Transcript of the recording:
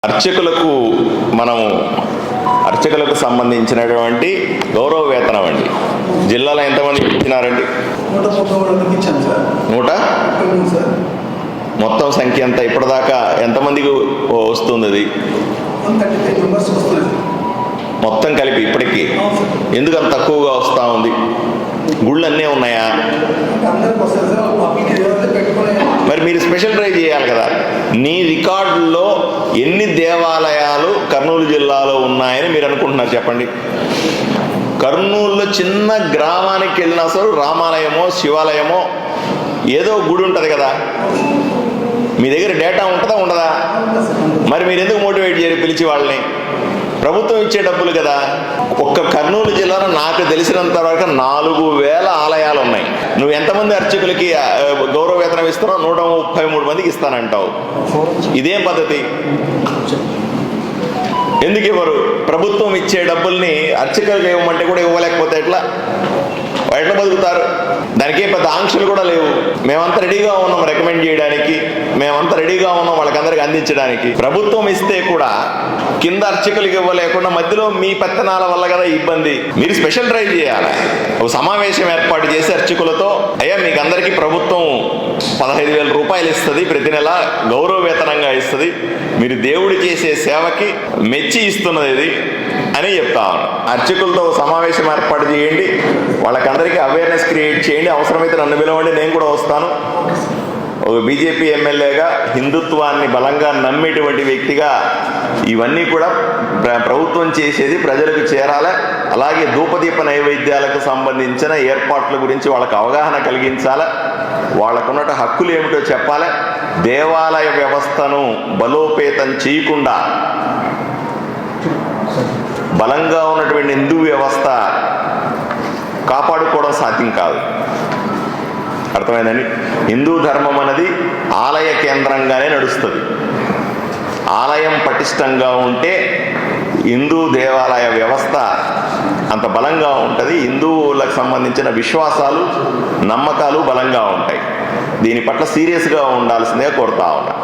అర్చకులకు అర్చకులకు సంబంధించినటువంటి గౌరవ వేతనం అండి జిల్లాలో ఎంతమంది ఇచ్చినారండి? 100 మొత్తం సంఖ్య ఎంత? ఇప్పటిదాకా ఎంతమందికి వస్తుంది అది మొత్తం కలిపి ఇప్పటికీ? ఎందుకు అంత తక్కువగా వస్తూ ఉంది? గుళ్ళు అన్నీ ఉన్నాయా? మరి మీరు స్పెషల్ డ్రైవ్ చేయాలి కదా. నీ రికార్డుల్లో ఎన్ని దేవాలయాలు కర్నూలు జిల్లాలో ఉన్నాయని మీరు అనుకుంటున్నారు చెప్పండి. కర్నూలులో చిన్న గ్రామానికి వెళ్ళినా అసలు రామాలయమో శివాలయమో ఏదో గుడి ఉంటుంది కదా. మీ దగ్గర డేటా ఉంటుందా ఉండదా? మరి మీరు ఎందుకు మోటివేట్ చేయరు పిలిచి వాళ్ళని? ప్రభుత్వం ఇచ్చే డబ్బులు కదా. ఒక్క కర్నూలు జిల్లాలో నాకు తెలిసినంత వరకు 4000 ఆలయాలు ఉన్నాయి. నువ్వు ఎంతమంది అర్చకులకి గౌరవ వేతనం ఇస్తున్నావు? 133 మందికి ఇస్తానంటావు. ఇదేం పద్ధతి? ఎందుకు ఇవ్వరు? ప్రభుత్వం ఇచ్చే డబ్బుల్ని అర్చకులకు ఇవ్వమంటే కూడా ఇవ్వలేకపోతే ఎట్లా బతుకుతారు? దానికి పెద్ద ఆంక్షలు కూడా లేవు. మేమంతా రెడీగా ఉన్నాం రికమెండ్ చేయడానికి, మేమంతా రెడీగా ఉన్నాం వాళ్ళకందరికి అందించడానికి. ప్రభుత్వం ఇస్తే కూడా కింద అర్చకులకు ఇవ్వలేకుండా మధ్యలో మీ పెత్తనాల వల్ల కదా ఇబ్బంది. మీరు స్పెషల్ డ్రైవ్ చేయాలి. ఒక సమావేశం ఏర్పాటు చేసి అర్చకులతో, అయ్యా మీకు అందరికీ ప్రభుత్వం 15,000 రూపాయలు ఇస్తుంది, ప్రతి నెల గౌరవ వేతనంగా ఇస్తుంది, మీరు దేవుడు చేసే సేవకి మెచ్చి ఇస్తున్నది ఇది అని చెప్తా ఉన్నాను. అర్చకులతో సమావేశం ఏర్పాటు చేయండి, వాళ్ళకందరికీ అవేర్నెస్ క్రియేట్ చేయండి. అవసరమైతే నన్ను పిలవండి, నేను కూడా వస్తాను. ఒక బీజేపీ ఎమ్మెల్యేగా హిందుత్వాన్ని బలంగా నమ్మేటువంటి వ్యక్తిగా ఇవన్నీ కూడా ప్రభుత్వం చేసేది ప్రజలకు చేరాలి. అలాగే ధూపదీప నైవేద్యాలకు సంబంధించిన ఏర్పాట్ల గురించి వాళ్ళకు అవగాహన కలిగించాలి. వాళ్ళకున్న హక్కులు ఏమిటో చెప్పాలి. దేవాలయ వ్యవస్థను బలోపేతం చేయకుండా బలంగా ఉన్నటువంటి హిందూ వ్యవస్థ కాపాడుకోవడం సాధ్యం కాదు. అర్థమైందండి? హిందూ ధర్మం అనేది ఆలయ కేంద్రంగానే నడుస్తుంది. ఆలయం పటిష్టంగా ఉంటే హిందూ దేవాలయ వ్యవస్థ అంత బలంగా ఉంటుంది. హిందువులకు సంబంధించిన విశ్వాసాలు నమ్మకాలు బలంగా ఉంటాయి. దీని పట్ల సీరియస్గా ఉండాల్సిందే కోరుతా ఉన్నా.